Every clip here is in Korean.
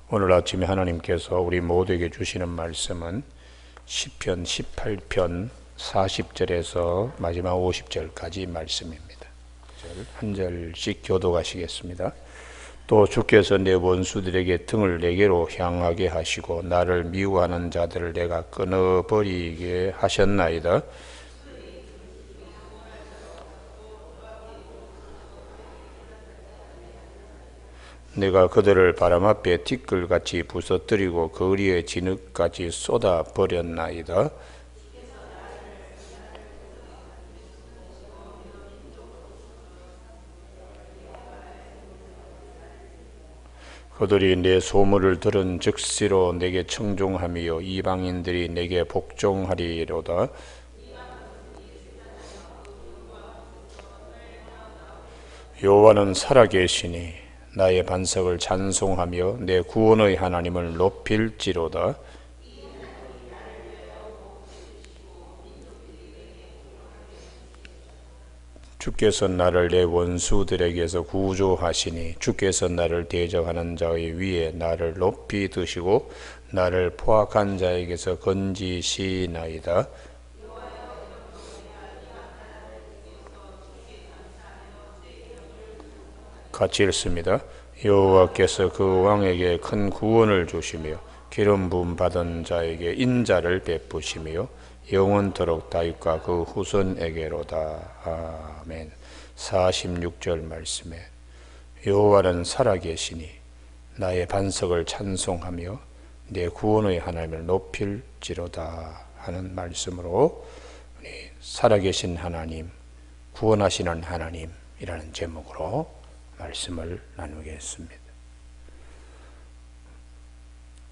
오늘 아침에 하나님께서 우리 모두에게 주시는 말씀은 시편 18편 40절에서 마지막 50절까지 말씀입니다. 한 절씩 교독하시겠습니다. 또 주께서 내 원수들에게 등을 내게로 향하게 하시고 나를 미워하는 자들을 내가 끊어버리게 하셨나이다. 내가 그들을 바람 앞에 티끌같이 부서뜨리고 거리에 진흙같이 쏟아버렸나이다. 그들이 내 소문을 들은 즉시로 내게 청종하며 이방인들이 내게 복종하리로다. 여호와는 살아계시니 나의 반석을 찬송하며 내 구원의 하나님을 높일지로다. 주께서 나를 내 원수들에게서 구조하시니 주께서 나를 대적하는 자의 위에 나를 높이 드시고 나를 포악한 자에게서 건지시나이다. 같이 읽습니다. 여호와께서 그 왕에게 큰 구원을 주시며 기름 부음 받은 자에게 인자를 베푸시며 영원토록 다윗과 그 후손에게로다. 아멘. 46절 말씀에 여호와는 살아계시니 나의 반석을 찬송하며 내 구원의 하나님을 높일지로다 하는 말씀으로 살아계신 하나님, 구원하시는 하나님이라는 제목으로 말씀을 나누겠습니다.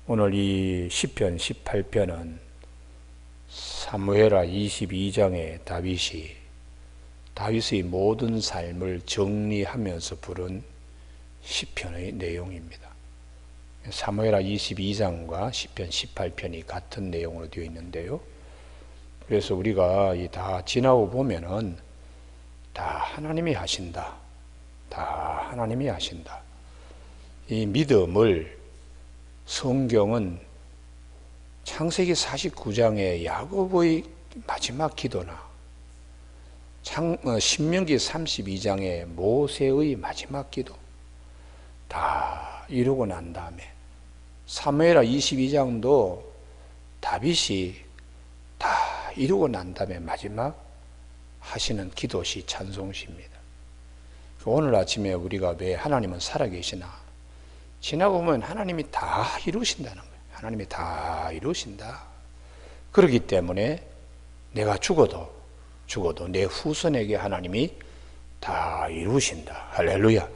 오늘 이 시편 18편은 사무엘하 22장의 다윗의 모든 삶을 정리하면서 부른 시편의 내용입니다. 사무엘하 22장과 시편 18편이 같은 내용으로 되어 있는데요. 그래서 우리가 다 지나고 보면은 다 하나님이 하신다. 다 하나님이 하신다. 이 믿음을 성경은 창세기 49장의 야곱의 마지막 기도나 신명기 32장의 모세의 마지막 기도 다 이루고 난 다음에 사무엘하 22장도 다윗이 다 이루고 난 다음에 마지막 하시는 기도시 찬송시입니다. 오늘 아침에 우리가 왜 하나님은 살아계시나 지나고 보면 하나님이 다 이루신다는 거예요. 하나님이 다 이루신다. 그렇기 때문에 내가 죽어도 내 후손에게 하나님이 다 이루신다. 할렐루야.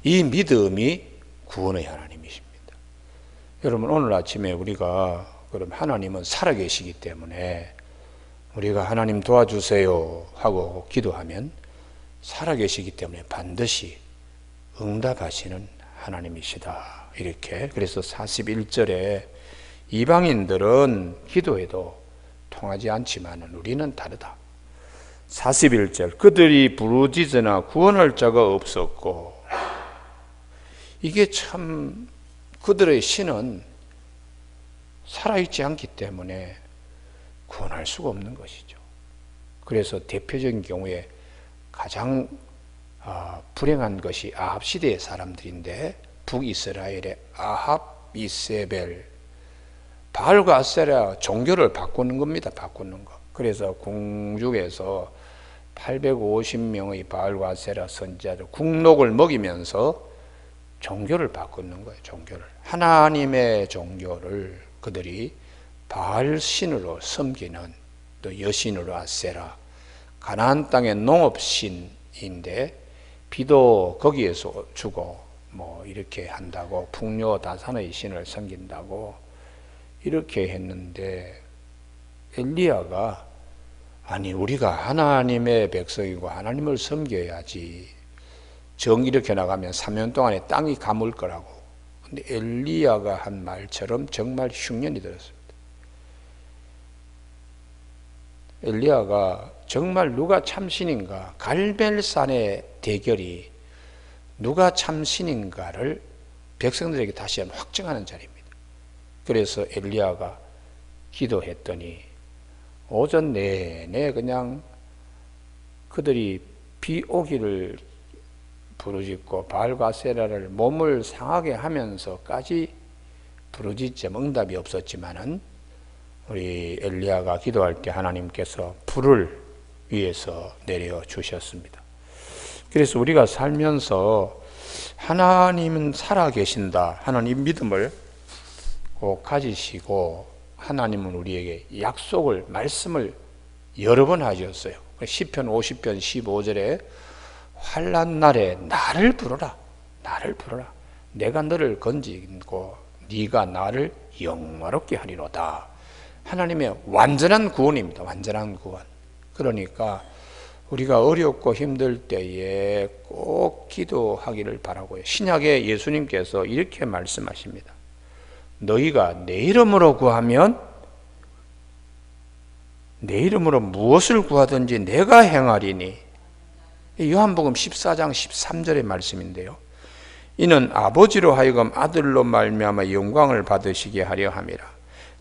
이 믿음이 구원의 하나님이십니다. 여러분 오늘 아침에 우리가 그럼 하나님은 살아계시기 때문에 우리가 하나님 도와주세요 하고 기도하면 살아계시기 때문에 반드시 응답하시는 하나님이시다. 이렇게 그래서 41절에 이방인들은 기도해도 통하지 않지만 우리는 다르다. 41절 그들이 부르짖으나 구원할 자가 없었고, 이게 참 그들의 신은 살아있지 않기 때문에 구원할 수가 없는 것이죠. 그래서 대표적인 경우에 가장 불행한 것이 아합 시대의 사람들인데 북이스라엘의 아합, 이세벨, 바알과 아세라 종교를 바꾸는 겁니다. 바꾸는 거. 그래서 궁중에서 850명의 바알과 아세라 선지자들 국록을 먹이면서 종교를 바꾸는 거예요. 종교를. 하나님의 종교를 그들이 바알 신으로 섬기는, 또 여신으로 아세라, 가나안 땅의 농업신인데 비도 거기에서 주고 이렇게 한다고, 풍요 다산의 신을 섬긴다고 이렇게 했는데 엘리야가 아니 우리가 하나님의 백성이고 하나님을 섬겨야지, 정 이렇게 나가면 3년 동안에 땅이 가물 거라고. 근데 엘리야가 한 말처럼 정말 흉년이 들었습니다. 엘리야가 정말 누가 참신인가, 갈멜산의 대결이 누가 참신인가를 백성들에게 다시 한번 확증하는 자리입니다. 그래서 엘리야가 기도했더니 오전 내내 그냥 그들이 비 오기를 부르짖고 바알과 세라를 몸을 상하게 하면서까지 부르짖자 응답이 없었지만은 우리 엘리야가 기도할 때 하나님께서 불을 위에서 내려 주셨습니다. 그래서 우리가 살면서 하나님은 살아계신다 하는 이 믿음을 꼭 가지시고 하나님은 우리에게 약속을 말씀을 여러 번 하셨어요. 시편 50편 15절에 환난 날에 나를 부르라 나를 부르라 내가 너를 건지고 네가 나를 영화롭게 하리로다. 하나님의 완전한 구원입니다. 완전한 구원. 그러니까 우리가 어렵고 힘들 때에 꼭 기도하기를 바라고요. 신약에 예수님께서 이렇게 말씀하십니다. 너희가 내 이름으로 구하면 내 이름으로 무엇을 구하든지 내가 행하리니. 요한복음 14장 13절의 말씀인데요. 이는 아버지로 하여금 아들로 말미암아 영광을 받으시게 하려 함이라.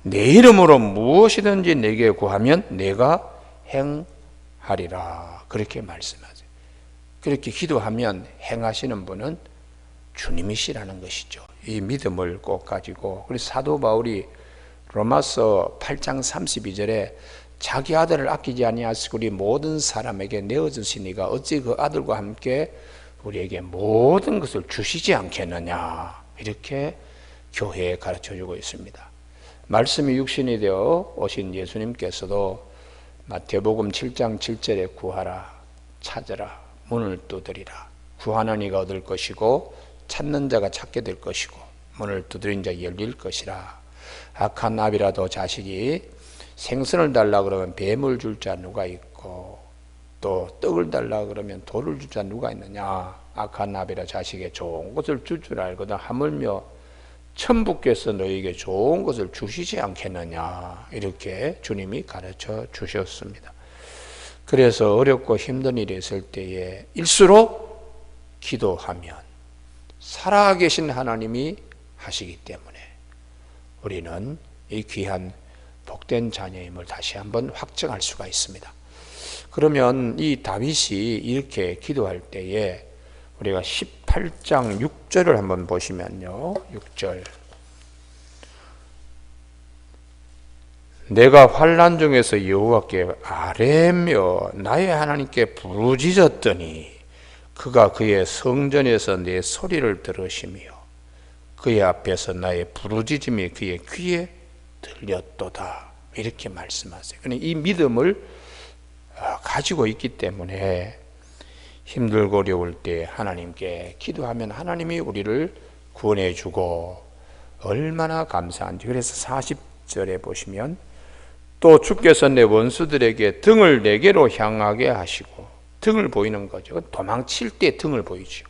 내 이름으로 무엇이든지 내게 구하면 내가 행하리라. 그렇게 말씀하세요. 그렇게 기도하면 행하시는 분은 주님이시라는 것이죠. 이 믿음을 꼭 가지고, 그래서 사도 바울이 로마서 8장 32절에 자기 아들을 아끼지 아니하시고 우리 모든 사람에게 내어주시니가 어찌 그 아들과 함께 우리에게 모든 것을 주시지 않겠느냐, 이렇게 교회에 가르쳐주고 있습니다. 말씀이 육신이 되어 오신 예수님께서도 마태복음 7장 7절에 구하라, 찾으라, 문을 두드리라. 구하는 이가 얻을 것이고 찾는 자가 찾게 될 것이고 문을 두드린 자 열릴 것이라. 악한 나비라도 자식이 생선을 달라 그러면 뱀을 줄 자 누가 있고 또 떡을 달라 그러면 돌을 줄 자 누가 있느냐. 악한 나비라 자식에 좋은 것을 줄 줄 알거든 하물며 천부께서 너에게 좋은 것을 주시지 않겠느냐. 이렇게 주님이 가르쳐 주셨습니다. 그래서 어렵고 힘든 일이 있을 때에 일수록 기도하면 살아계신 하나님이 하시기 때문에 우리는 이 귀한 복된 자녀임을 다시 한번 확증할 수가 있습니다. 그러면 이 다윗이 이렇게 기도할 때에 우리가 18장 6절을 한번 보시면요. 6절. 내가 환난 중에서 여호와께 아뢰며 나의 하나님께 부르짖었더니 그가 그의 성전에서 내 소리를 들으시며 그의 앞에서 나의 부르짖음이 그의 귀에 들렸도다. 이렇게 말씀하세요. 이 믿음을 가지고 있기 때문에 힘들고 어려울 때 하나님께 기도하면 하나님이 우리를 구원해 주고 얼마나 감사한지. 그래서 40절에 보시면 또 주께서 내 원수들에게 등을 내게로 향하게 하시고, 등을 보이는 거죠. 도망칠 때 등을 보이죠.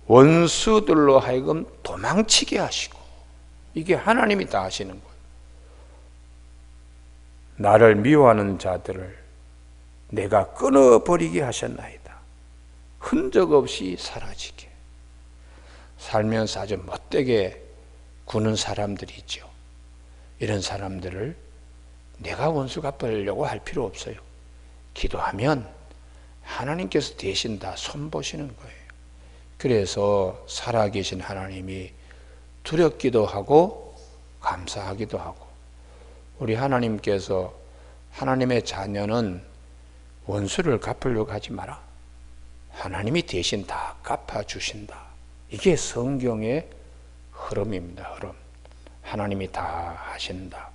원수들로 하여금 도망치게 하시고, 이게 하나님이 다 하시는 거예요. 나를 미워하는 자들을 내가 끊어버리게 하셨나이다. 흔적 없이 사라지게. 살면서 아주 못되게 구는 사람들이 있죠. 이런 사람들을 내가 원수 갚으려고 할 필요 없어요. 기도하면 하나님께서 대신 다 손보시는 거예요. 그래서 살아계신 하나님이 두렵기도 하고 감사하기도 하고, 우리 하나님께서 하나님의 자녀는 원수를 갚으려고 하지 마라. 하나님이 대신 다 갚아주신다. 이게 성경의 흐름입니다. 흐름. 하나님이 다 하신다.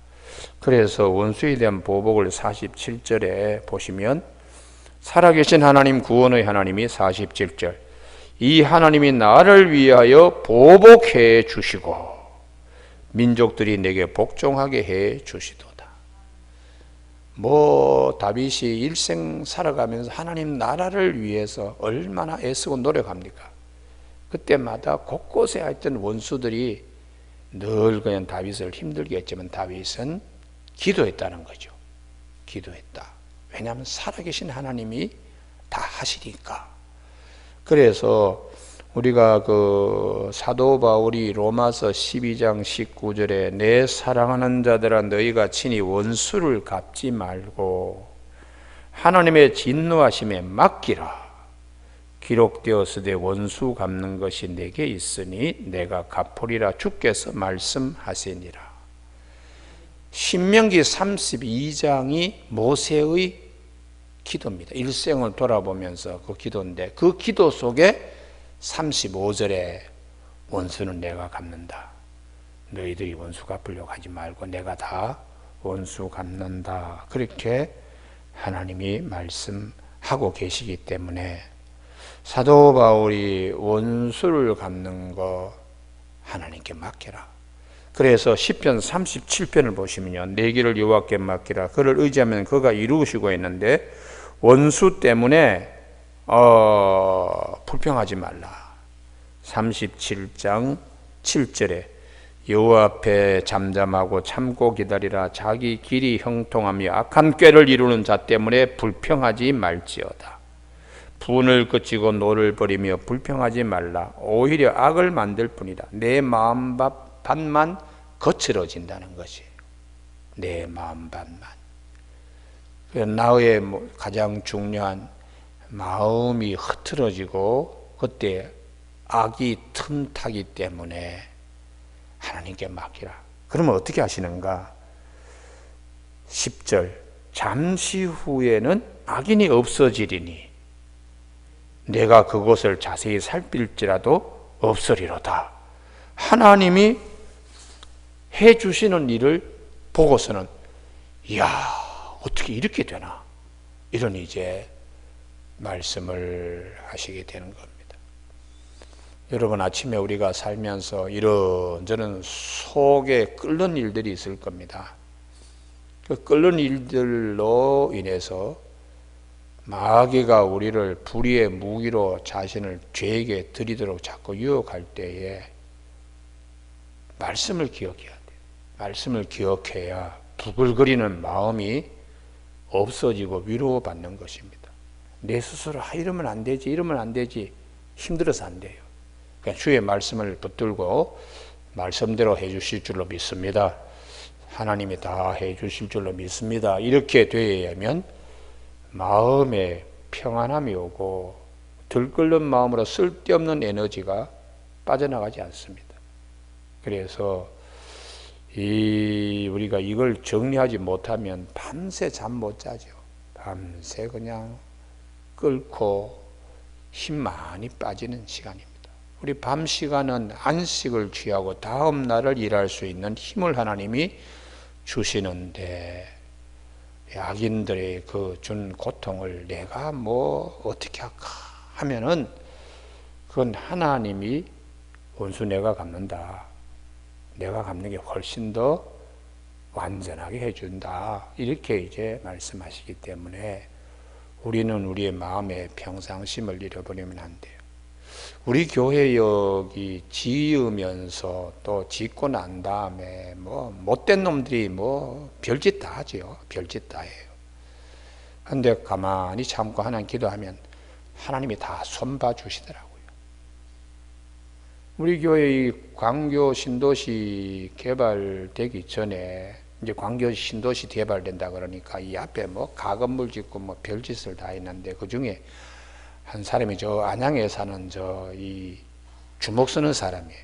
그래서 원수에 대한 보복을 47절에 보시면 살아계신 하나님, 구원의 하나님이 47절, 이 하나님이 나를 위하여 보복해 주시고 민족들이 내게 복종하게 해 주시도다. 다윗이 일생 살아가면서 하나님 나라를 위해서 얼마나 애쓰고 노력합니까? 그때마다 곳곳에 하여튼 원수들이 늘 그냥 다윗을 힘들게 했지만 다윗은 기도했다는 거죠. 기도했다. 왜냐하면 살아계신 하나님이 다 하시니까. 그래서 우리가 그 사도 바울이 로마서 12장 19절에 내 사랑하는 자들아 너희가 친히 원수를 갚지 말고 하나님의 진노하심에 맡기라. 기록되었으되 원수 갚는 것이 내게 있으니 내가 갚으리라 주께서 말씀하시니라. 신명기 32장이 모세의 기도입니다. 일생을 돌아보면서 그 기도인데 그 기도 속에 35절에 원수는 내가 갚는다. 너희들이 원수 갚으려고 하지 말고 내가 다 원수 갚는다. 그렇게 하나님이 말씀하고 계시기 때문에 사도 바울이 원수를 갚는 거 하나님께 맡겨라. 그래서 시편 37편을 보시면요, 내 길을 여호와께 맡기라. 그를 의지하면 그가 이루시고 있는데 원수 때문에 불평하지 말라. 37장 7절에 여호와 앞에 잠잠하고 참고 기다리라. 자기 길이 형통하며 악한 꾀를 이루는 자 때문에 불평하지 말지어다. 분을 그치고 노를 버리며 불평하지 말라. 오히려 악을 만들 뿐이다. 내 마음밭만 거칠어진다는 것이에요. 내 마음밭만. 나의 가장 중요한 마음이 흐트러지고 그때 악이 틈타기 때문에 하나님께 맡기라. 그러면 어떻게 하시는가? 10절 잠시 후에는 악인이 없어지리니 내가 그곳을 자세히 살필지라도 없으리로다. 하나님이 해주시는 일을 보고서는 이야 어떻게 이렇게 되나 이런 이제 말씀을 하시게 되는 겁니다. 여러분 아침에 우리가 살면서 이런저런 속에 끓는 일들이 있을 겁니다. 그 끓는 일들로 인해서 마귀가 우리를 불의의 무기로 자신을 죄에게 들이도록 자꾸 유혹할 때에 말씀을 기억해야 돼요. 말씀을 기억해야 부글거리는 마음이 없어지고 위로받는 것입니다. 내 스스로 이러면 안 되지, 이러면 안 되지 힘들어서 안 돼요. 그러니까 주의 말씀을 붙들고 말씀대로 해주실 줄로 믿습니다. 하나님이 다 해주실 줄로 믿습니다. 이렇게 되어야면 마음에 평안함이 오고 들끓는 마음으로 쓸데없는 에너지가 빠져나가지 않습니다. 그래서 우리가 이걸 정리하지 못하면 밤새 잠 못 자죠. 밤새 그냥 끓고 힘 많이 빠지는 시간입니다. 우리 밤 시간은 안식을 취하고 다음 날을 일할 수 있는 힘을 하나님이 주시는데 악인들의 그 준 고통을 내가 뭐 어떻게 할까 하면은 그건 하나님이 원수 내가 갚는다. 내가 갚는 게 훨씬 더 완전하게 해준다. 이렇게 이제 말씀하시기 때문에 우리는 우리의 마음의 평상심을 잃어버리면 안 돼요. 우리 교회 여기 지으면서 또 짓고 난 다음에 뭐 못된 놈들이 뭐 별짓 다 하죠. 별짓 다 해요. 근데 가만히 참고 하나님 기도하면 하나님이 다 손봐 주시더라고요. 우리 교회 광교 신도시 개발되기 전에 이제 광교 신도시 개발된다 그러니까 이 앞에 뭐 가건물 짓고 뭐 별짓을 다 했는데 그 중에 한 사람이 저 안양에 사는 이 주먹 쓰는 사람이에요.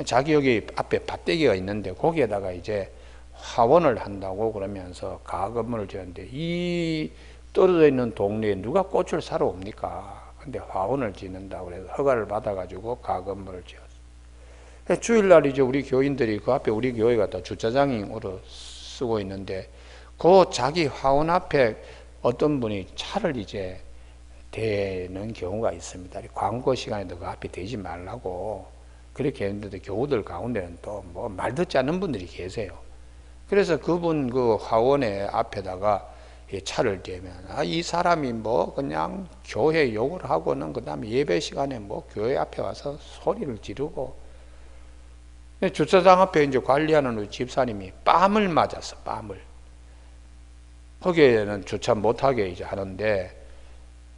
자기 여기 앞에 밭대기가 있는데 거기에다가 이제 화원을 한다고 그러면서 가건물을 지었는데 이 떨어져 있는 동네에 누가 꽃을 사러 옵니까? 근데 화원을 짓는다고 그래서 허가를 받아가지고 가건물을 지었어요. 주일날 이제 우리 교인들이 그 앞에 우리 교회가 다 주차장으로 쓰고 있는데 그 자기 화원 앞에 어떤 분이 차를 이제 대는 경우가 있습니다. 광고 시간에도 그 앞에 대지 말라고 그렇게 했는데 교우들 가운데는 또 뭐 말 듣지 않는 분들이 계세요. 그래서 그분 그 화원의 앞에다가 차를 대면 이 사람이 뭐 그냥 교회 욕을 하고는 그 다음에 예배 시간에 뭐 교회 앞에 와서 소리를 지르고 주차장 앞에 이제 관리하는 우리 집사님이 뺨을 맞았어. 뺨을 거기에는 주차 못하게 이제 하는데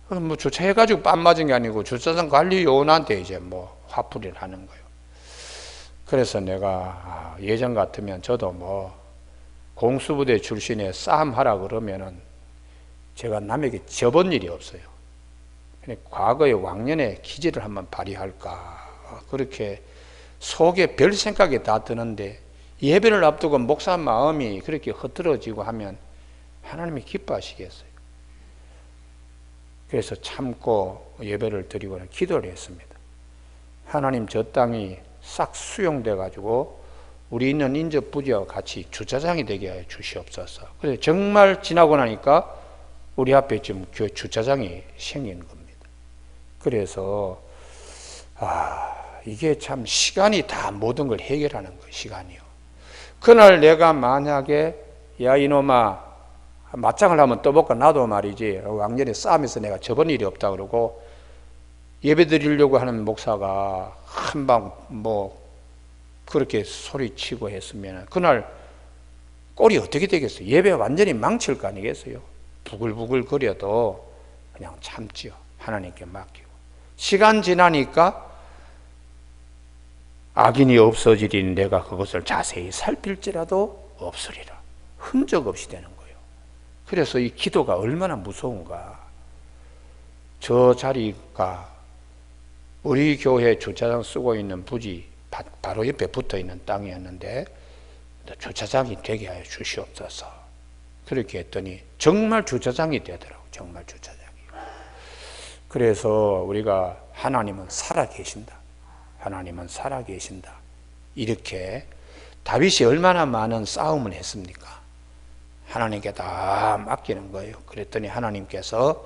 뭐 주차해가지고 뺨 맞은 게 아니고 주차장 관리 요원한테 이제 뭐 화풀이를 하는 거예요. 그래서 내가 예전 같으면 저도 뭐 공수부대 출신에 싸움하라 그러면은 제가 남에게 져본 일이 없어요. 과거의 왕년의 기질을 한번 발휘할까 그렇게 속에 별 생각이 다 드는데 예배를 앞두고 목사 마음이 그렇게 흐트러지고 하면 하나님이 기뻐하시겠어요. 그래서 참고 예배를 드리고 기도를 했습니다. 하나님, 저 땅이 싹 수용돼 가지고 우리 있는 인접 부지와 같이 주차장이 되게 하여 주시옵소서. 그래서 정말 지나고 나니까 우리 앞에 지금 교회 주차장이 생긴 겁니다. 그래서 이게 참 시간이 다 모든 걸 해결하는 거예요. 시간이요. 그날 내가 만약에 야 이놈아 맞짱을 한번 떠볼까 나도 말이지 왕년에 싸움에서 내가 져본 일이 없다 그러고 예배 드리려고 하는 목사가 한방 뭐 그렇게 소리치고 했으면 그날 꼴이 어떻게 되겠어요? 예배 완전히 망칠 거 아니겠어요? 부글부글 거려도 그냥 참지요. 하나님께 맡기고 시간 지나니까 악인이 없어지리니 내가 그것을 자세히 살필지라도 없으리라. 흔적 없이 되는 거예요. 그래서 이 기도가 얼마나 무서운가. 저 자리가 우리 교회 주차장 쓰고 있는 부지 바로 옆에 붙어 있는 땅이었는데 주차장이 되게 하여 주시옵소서. 그렇게 했더니 정말 주차장이 되더라고요. 정말 주차장이. 그래서 우리가 하나님은 살아계신다. 하나님은 살아계신다. 이렇게 다윗이 얼마나 많은 싸움을 했습니까? 하나님께 다 맡기는 거예요. 그랬더니 하나님께서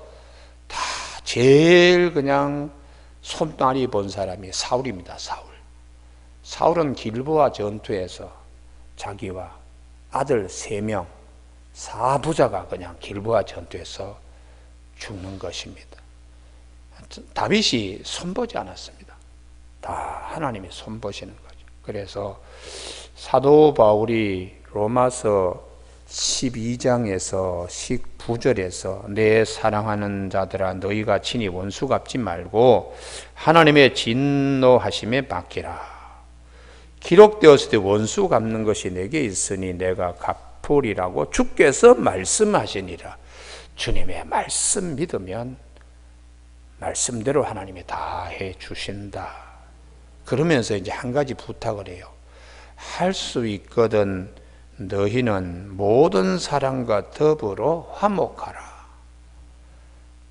다 제일 그냥 손많이 본 사람이 사울입니다. 사울은 길보아 전투에서 자기와 아들 3명 4부자가 그냥 길보아 전투에서 죽는 것입니다. 다윗이 손보지 않았습니다. 다 하나님이 손보시는 거죠. 그래서 사도 바울이 로마서 12장에서 19절에서 내 사랑하는 자들아 너희가 친히 원수 갚지 말고 하나님의 진노하심에 맡기라. 기록되었을 때 원수 갚는 것이 내게 있으니 내가 갚으리라고 주께서 말씀하시니라. 주님의 말씀 믿으면 말씀대로 하나님이 다 해주신다. 그러면서 이제 한 가지 부탁을 해요. 할 수 있거든 너희는 모든 사람과 더불어 화목하라.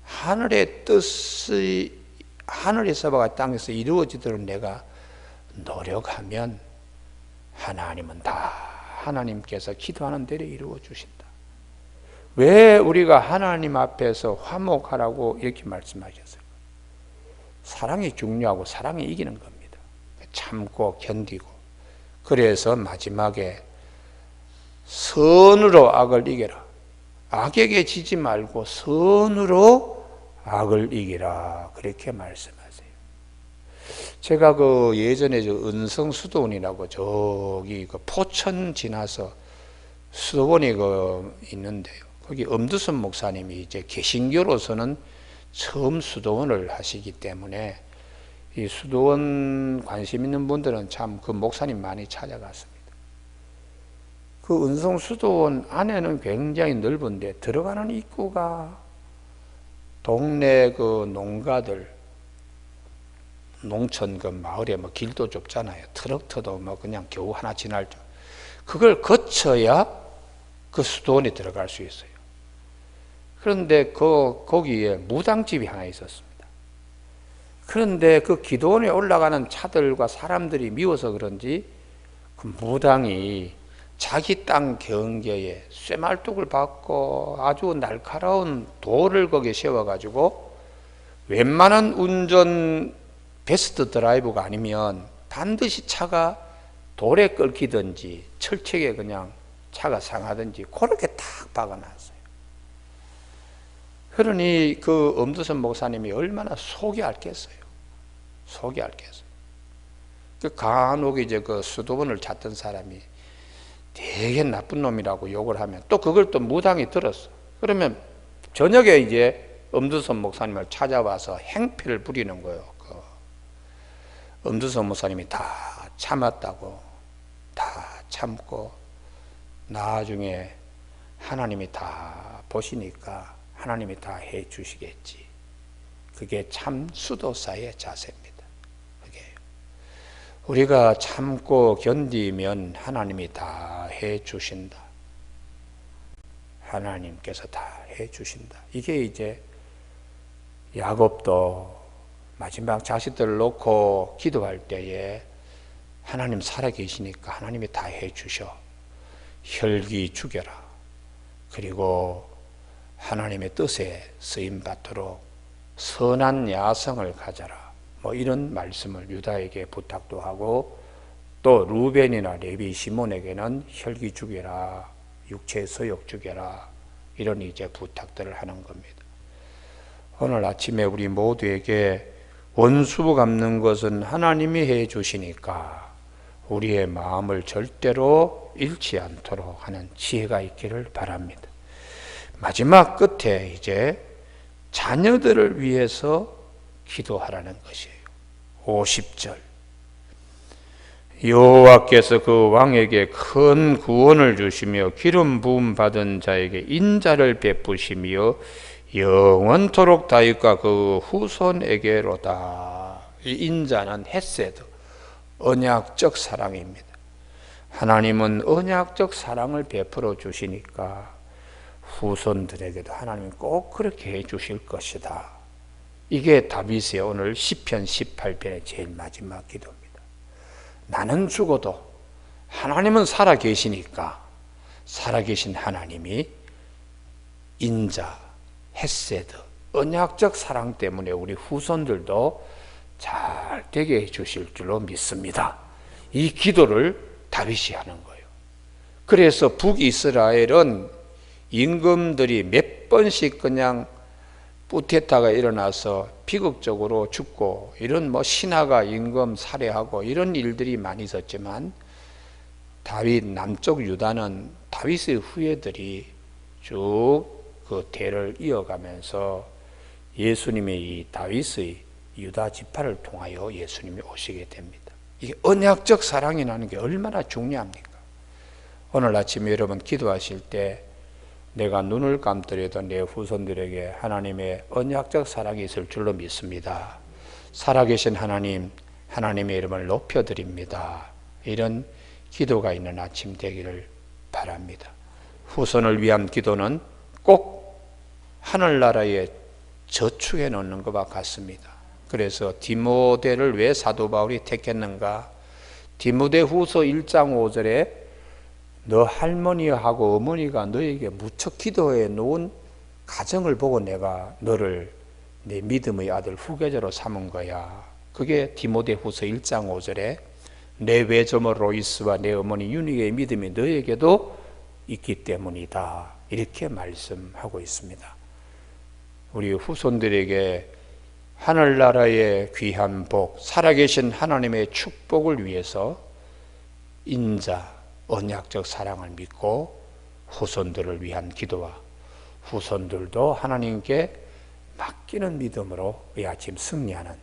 하늘의 뜻이 하늘에서와 땅에서 이루어지도록 내가 노력하면 하나님은 다 하나님께서 기도하는 대로 이루어 주신다. 왜 우리가 하나님 앞에서 화목하라고 이렇게 말씀하셨어요? 사랑이 중요하고 사랑이 이기는 겁니다. 참고 견디고. 그래서 마지막에 선으로 악을 이겨라. 악에게 지지 말고 선으로 악을 이기라. 그렇게 말씀하세요. 제가 그 예전에 저 은성수도원이라고 저기 그 포천 지나서 수도원이 그 있는데요. 거기 엄두선 목사님이 이제 개신교로서는 처음 수도원을 하시기 때문에 이 수도원 관심 있는 분들은 참 그 목사님 많이 찾아갔습니다. 그 은성 수도원 안에는 굉장히 넓은데 들어가는 입구가 동네 그 농가들 농촌 그 마을에 뭐 길도 좁잖아요. 트럭터도 뭐 그냥 겨우 하나 지날 줄. 그걸 거쳐야 그 수도원에 들어갈 수 있어요. 그런데 거기에 무당집이 하나 있었습니다. 그런데 그 기도원에 올라가는 차들과 사람들이 미워서 그런지 그 무당이 자기 땅 경계에 쇠말뚝을 박고 아주 날카로운 돌을 거기에 세워가지고 웬만한 운전 베스트 드라이브가 아니면 반드시 차가 돌에 끓기든지 철책에 그냥 차가 상하든지 그렇게 탁 박아놨어요. 그러니 그 엄두선 목사님이 얼마나 속이 앓겠어요. 속이 앓겠어요. 그 간혹 이제 그 수도원을 찾던 사람이 되게 나쁜 놈이라고 욕을 하면 또 그걸 또 무당이 들었어. 그러면 저녁에 이제 엄두선 목사님을 찾아와서 행패를 부리는 거예요. 엄두선 목사님이 다 참았다고, 다 참고 나중에 하나님이 다 보시니까 하나님이 다 해 주시겠지. 그게 참 수도사의 자세입니다. 그게 우리가 참고 견디면 하나님이 다 해 주신다. 하나님께서 다 해 주신다. 이게 이제 야곱도 마지막 자식들을 놓고 기도할 때에 하나님 살아계시니까 하나님이 다 해 주셔. 혈기 죽여라. 그리고 하나님의 뜻에 쓰임받도록 선한 야성을 가져라. 뭐 이런 말씀을 유다에게 부탁도 하고, 또 루벤이나 레위 시몬에게는 혈기 죽여라, 육체의 서욕 죽여라, 이런 이제 부탁들을 하는 겁니다. 오늘 아침에 우리 모두에게 원수 갚는 것은 하나님이 해 주시니까 우리의 마음을 절대로 잃지 않도록 하는 지혜가 있기를 바랍니다. 마지막 끝에 이제 자녀들을 위해서 기도하라는 것이에요. 50절. 여호와께서 그 왕에게 큰 구원을 주시며 기름 부음 받은 자에게 인자를 베푸시며 영원토록 다윗과 그 후손에게로다. 이 인자는 헤세드, 언약적 사랑입니다. 하나님은 언약적 사랑을 베풀어 주시니까 후손들에게도 하나님은 꼭 그렇게 해 주실 것이다. 이게 다윗의 오늘 시편 18편의 제일 마지막 기도입니다. 나는 죽어도 하나님은 살아계시니까 살아계신 하나님이 인자, 헤세드, 언약적 사랑 때문에 우리 후손들도 잘 되게 해주실 줄로 믿습니다. 이 기도를 다윗이 하는 거예요. 그래서 북이스라엘은 임금들이 몇 번씩 그냥 뿌테타가 일어나서 비극적으로 죽고, 이런 뭐 신하가 임금 살해하고 이런 일들이 많이 있었지만, 다윗 남쪽 유다는 다윗의 후예들이 쭉 그 대를 이어가면서 예수님의 이 다윗의 유다 지파를 통하여 예수님이 오시게 됩니다. 이게 언약적 사랑이라는 게 얼마나 중요합니까? 오늘 아침에 여러분 기도하실 때 내가 눈을 감더라도 내 후손들에게 하나님의 언약적 사랑이 있을 줄로 믿습니다. 살아계신 하나님, 하나님의 이름을 높여드립니다. 이런 기도가 있는 아침 되기를 바랍니다. 후손을 위한 기도는 꼭 하늘나라에 저축해 놓는 것과 같습니다. 그래서 디모데를 왜 사도 바울이 택했는가? 디모데 후서 1장 5절에 너 할머니하고 어머니가 너에게 무척 기도해 놓은 가정을 보고 내가 너를 내 믿음의 아들 후계자로 삼은 거야. 그게 디모데 후서 1장 5절에 내 외조모 로이스와 내 어머니 유니의 믿음이 너에게도 있기 때문이다. 이렇게 말씀하고 있습니다. 우리 후손들에게 하늘나라의 귀한 복, 살아계신 하나님의 축복을 위해서 인자, 언약적 사랑을 믿고 후손들을 위한 기도와 후손들도 하나님께 맡기는 믿음으로 이 아침 승리하는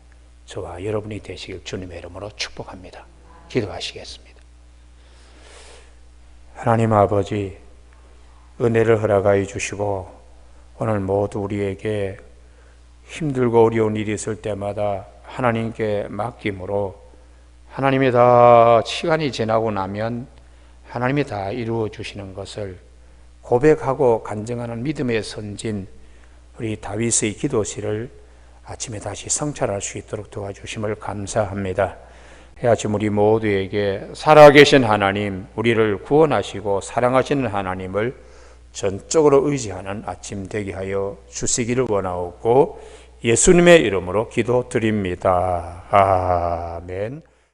저와 여러분이 되시길 주님의 이름으로 축복합니다. 기도하시겠습니다. 하나님 아버지, 은혜를 허락하여 주시고 오늘 모두 우리에게 힘들고 어려운 일이 있을 때마다 하나님께 맡김으로 하나님이 다 시간이 지나고 나면 하나님이 다 이루어 주시는 것을 고백하고 간증하는 믿음의 선진 우리 다윗의 기도시를 아침에 다시 성찰할 수 있도록 도와주심을 감사합니다. 아침 우리 모두에게 살아계신 하나님, 우리를 구원하시고 사랑하시는 하나님을 전적으로 의지하는 아침 되게 하여 주시기를 원하옵고 예수님의 이름으로 기도드립니다. 아멘.